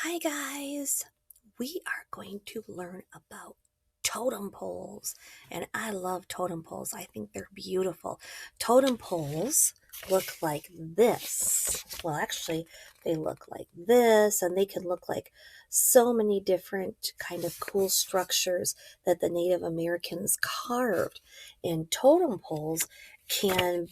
Hi guys, we are going to learn about totem poles, and I love totem poles. I think they're beautiful. Totem poles look like this. Well, actually, they look like this, and they can look like so many different kind of cool structures that the Native Americans carved. And totem poles can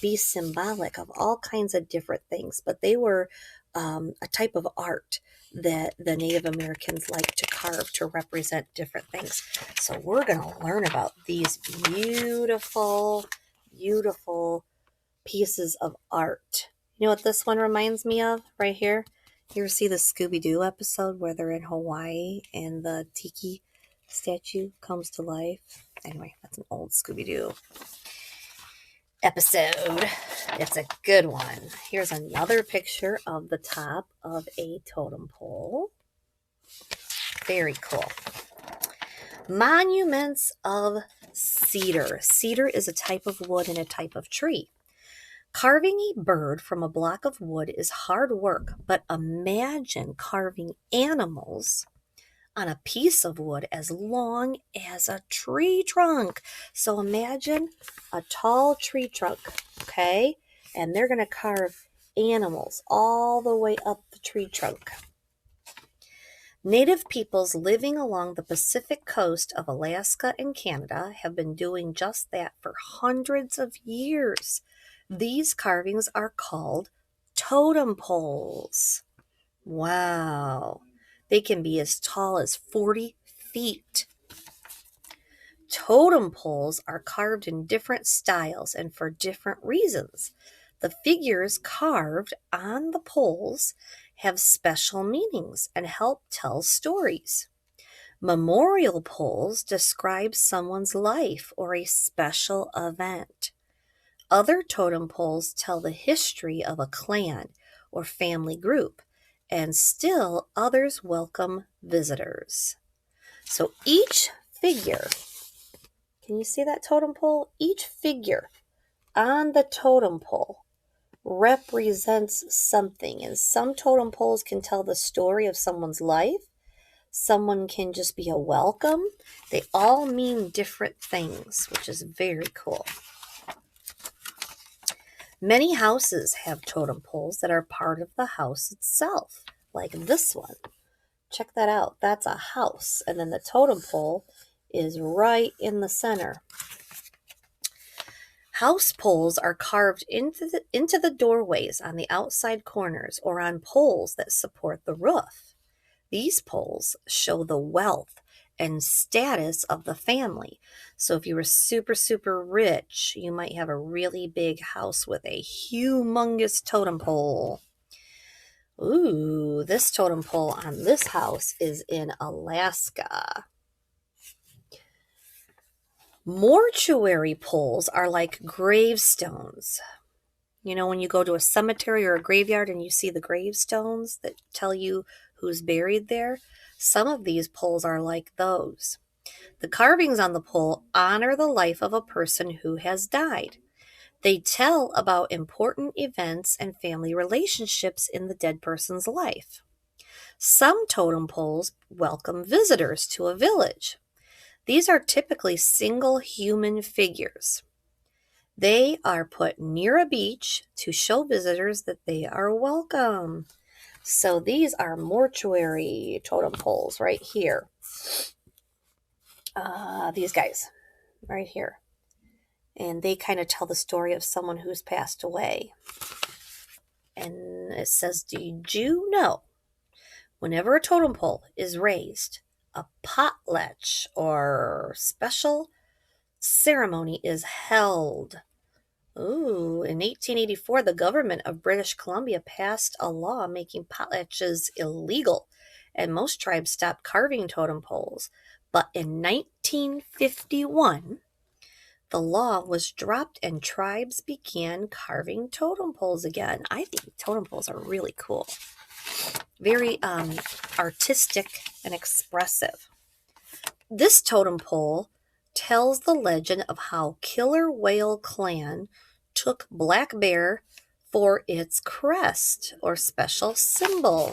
be symbolic of all kinds of different things, but they were a type of art that the Native Americans like to carve to represent different things. So we're going to learn about these beautiful, beautiful pieces of art. You know what this one reminds me of right here? You ever see the Scooby-Doo episode where they're in Hawaii and the tiki statue comes to life? Anyway, that's an old Scooby-Doo episode. It's a good one. Here's another picture of the top of a totem pole. Very cool. Monuments of cedar. Cedar is a type of wood and a type of tree. Carving a bird from a block of wood is hard work, but imagine carving animals on a piece of wood as long as a tree trunk. So imagine a tall tree trunk, okay? And they're going to carve animals all the way up the tree trunk. Native peoples living along the Pacific coast of Alaska and Canada have been doing just that for hundreds of years. These carvings are called totem poles. Wow. They can be as tall as 40 feet. Totem poles are carved in different styles and for different reasons. The figures carved on the poles have special meanings and help tell stories. Memorial poles describe someone's life or a special event. Other totem poles tell the history of a clan or family group, and still others welcome visitors. So each figure, can you see that totem pole? Each figure on the totem pole represents something, and some totem poles can tell the story of someone's life. Someone can just be a welcome. They all mean different things, which is very cool. Many houses have totem poles that are part of the house itself, like this one. Check that out. That's a house, and then the totem pole is right in the center. House poles are carved into the doorways on the outside corners or on poles that support the roof. These poles show the wealth and status of the family. So if you were super, super rich, you might have a really big house with a humongous totem pole. Ooh, this totem pole on this house is in Alaska. Mortuary poles are like gravestones. You know, when you go to a cemetery or a graveyard and you see the gravestones that tell you who's buried there, some of these poles are like those. The carvings on the pole honor the life of a person who has died. They tell about important events and family relationships in the dead person's life. Some totem poles welcome visitors to a village. These are typically single human figures. They are put near a beach to show visitors that they are welcome. So these are mortuary totem poles right here. These guys right here. And they kind of tell the story of someone who's passed away. And it says, did you know, whenever a totem pole is raised, a potlatch or special ceremony is held. Ooh, in 1884, the government of British Columbia passed a law making potlatches illegal, and most tribes stopped carving totem poles. But in 1951, the law was dropped and tribes began carving totem poles again. I think totem poles are really cool. Very artistic and expressive. This totem pole tells the legend of how Killer Whale Clan took Black Bear for its crest or special symbol.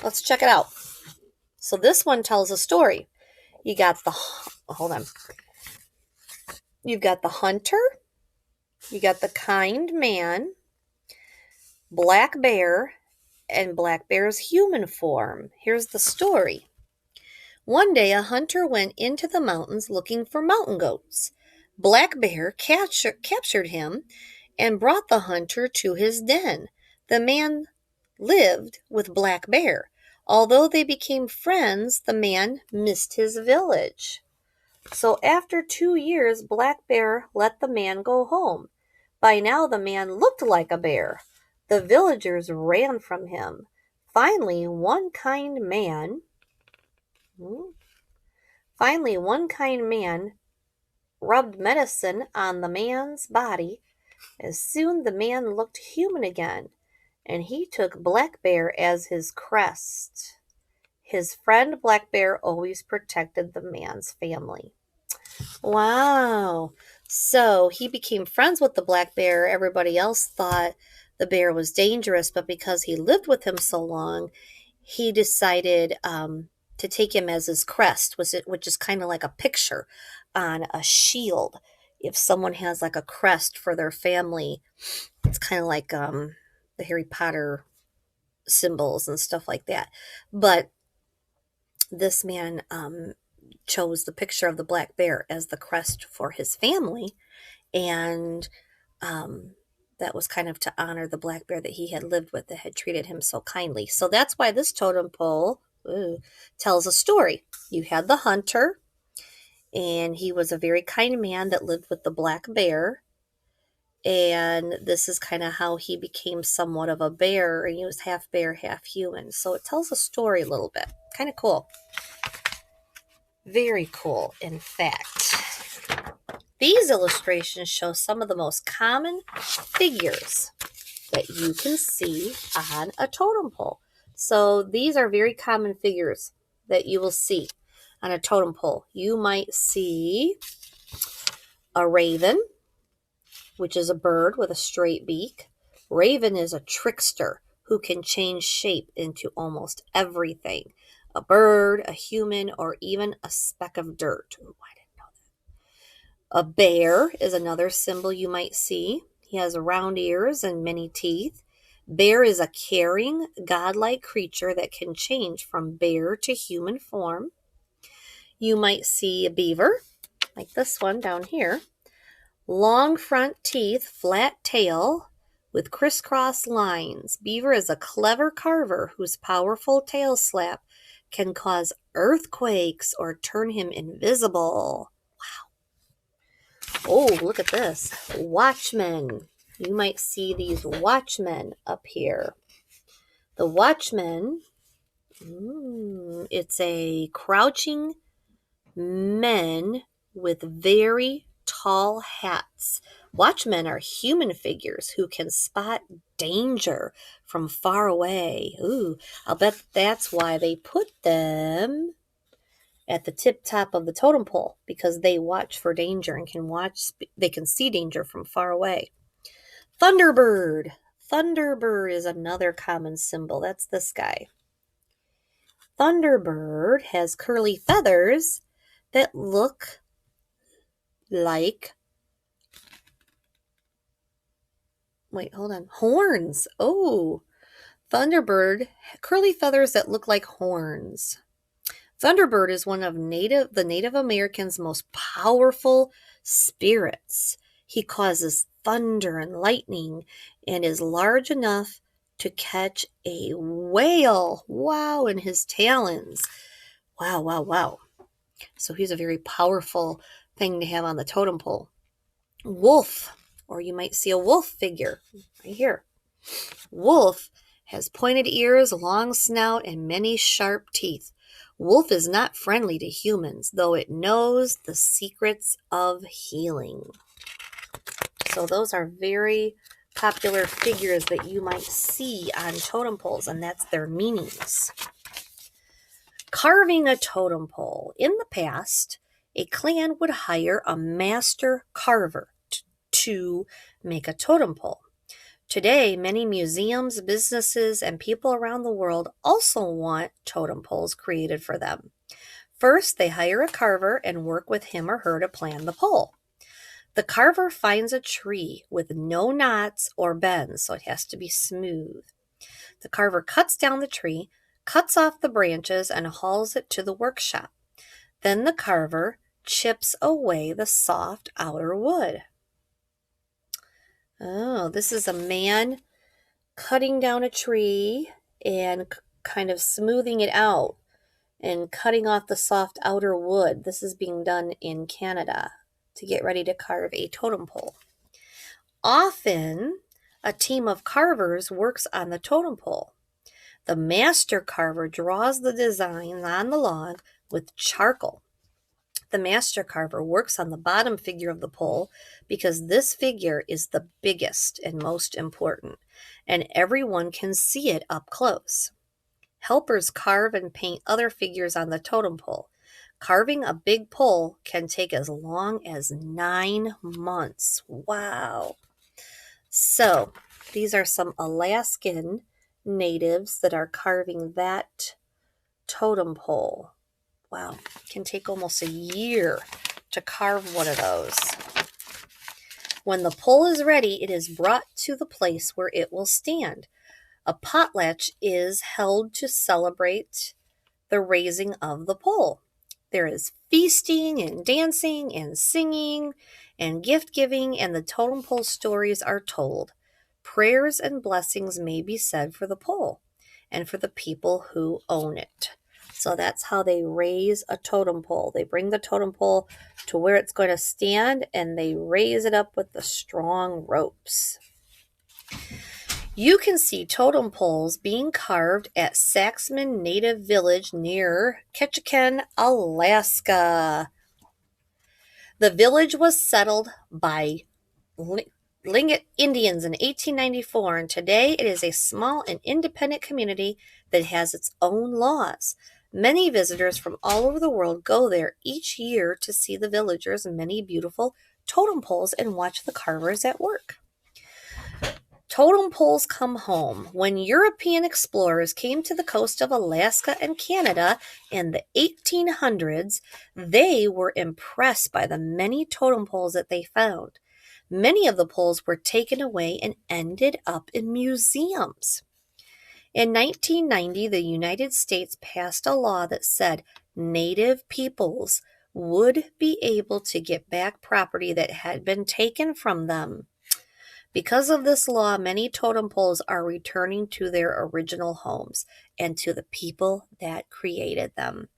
Let's check it out. So this one tells a story. You got the, hold on. You've got the hunter, you got the kind man, Black Bear, and Black Bear's human form. Here's the story. One day a hunter went into the mountains looking for mountain goats. Black Bear captured him and brought the hunter to his den. The man lived with Black Bear. Although they became friends, the man missed his village. So after 2 years, Black Bear let the man go home. By now, the man looked like a bear. The villagers ran from him. Finally, one kind man rubbed medicine on the man's body. As soon the man looked human again, and he took Black Bear as his crest. His friend Black Bear always protected the man's family. Wow. So he became friends with the Black Bear. Everybody else thought the bear was dangerous, but because he lived with him so long, he decided to take him as his crest, which is kind of like a picture on a shield. If someone has like a crest for their family, it's kind of like the Harry Potter symbols and stuff like that. But this man chose the picture of the Black Bear as the crest for his family, and that was kind of to honor the Black Bear that he had lived with, that had treated him so kindly. So that's why this totem pole tells a story. You had the hunter, and he was a very kind man that lived with the Black Bear, and this is kind of how he became somewhat of a bear, and he was half bear, half human. So it tells a story a little bit. Kind of cool. Very cool, in fact. These illustrations show some of the most common figures that you can see on a totem pole. So these are very common figures that you will see on a totem pole. You might see a raven, which is a bird with a straight beak. Raven is a trickster who can change shape into almost everything. A bird, a human, or even a speck of dirt. Ooh, I didn't know that. A bear is another symbol you might see. He has round ears and many teeth. Bear is a caring, godlike creature that can change from bear to human form. You might see a beaver, like this one down here. Long front teeth, flat tail with crisscross lines. Beaver is a clever carver whose powerful tail slap can cause earthquakes or turn him invisible. Wow. Oh, look at this. Watchmen. You might see these watchmen up here. The watchmen, it's a crouching men with very tall hats. Watchmen are human figures who can spot danger from far away. Ooh, I'll bet that's why they put them at the tip top of the totem pole, because they watch for danger and they can see danger from far away. Thunderbird. Thunderbird is another common symbol. That's this guy. Thunderbird has curly feathers that look like, horns. Oh, Thunderbird, curly feathers that look like horns. Thunderbird is one of the Native Americans' most powerful spirits. He causes thunder and lightning and is large enough to catch a whale. Wow, in his talons. Wow, wow, wow. So he's a very powerful thing to have on the totem pole. Wolf, or you might see a wolf figure right here. Wolf has pointed ears, long snout, and many sharp teeth. Wolf is not friendly to humans, though it knows the secrets of healing. So those are very popular figures that you might see on totem poles, and that's their meanings. Carving a totem pole. In the past, a clan would hire a master carver to make a totem pole. Today, many museums, businesses, and people around the world also want totem poles created for them. First, they hire a carver and work with him or her to plan the pole. The carver finds a tree with no knots or bends, so it has to be smooth. The carver cuts down the tree, cuts off the branches, and hauls it to the workshop. Then the carver chips away the soft outer wood. Oh, this is a man cutting down a tree and kind of smoothing it out and cutting off the soft outer wood. This is being done in Canada to get ready to carve a totem pole. Often, a team of carvers works on the totem pole. The master carver draws the designs on the log with charcoal. The master carver works on the bottom figure of the pole because this figure is the biggest and most important, and everyone can see it up close. Helpers carve and paint other figures on the totem pole. Carving a big pole can take as long as 9 months. Wow. So, these are some Alaskan natives that are carving that totem pole. Wow, it can take almost a year to carve one of those. When the pole is ready, it is brought to the place where it will stand. A potlatch is held to celebrate the raising of the pole. There is feasting and dancing and singing and gift giving, and the totem pole stories are told. Prayers and blessings may be said for the pole and for the people who own it. So that's how they raise a totem pole. They bring the totem pole to where it's going to stand and they raise it up with the strong ropes. You can see totem poles being carved at Saxman Native Village near Ketchikan, Alaska. The village was settled by Tlingit Indians in 1894, and today it is a small and independent community that has its own laws. Many visitors from all over the world go there each year to see the villagers' many beautiful totem poles and watch the carvers at work. Totem poles come home. When European explorers came to the coast of Alaska and Canada in the 1800s, they were impressed by the many totem poles that they found. Many of the poles were taken away and ended up in museums. In 1990, the United States passed a law that said Native peoples would be able to get back property that had been taken from them. Because of this law, many totem poles are returning to their original homes and to the people that created them.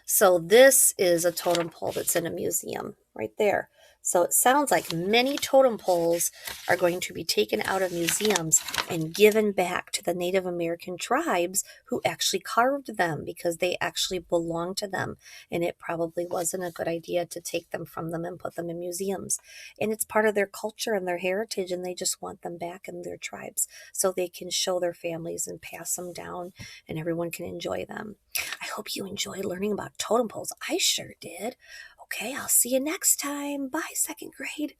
So this is a totem pole that's in a museum right there. So it sounds like many totem poles are going to be taken out of museums and given back to the Native American tribes who actually carved them because they actually belong to them. And it probably wasn't a good idea to take them from them and put them in museums. And it's part of their culture and their heritage, and they just want them back in their tribes so they can show their families and pass them down and everyone can enjoy them. I hope you enjoyed learning about totem poles. I sure did. Okay, I'll see you next time. Bye, second grade.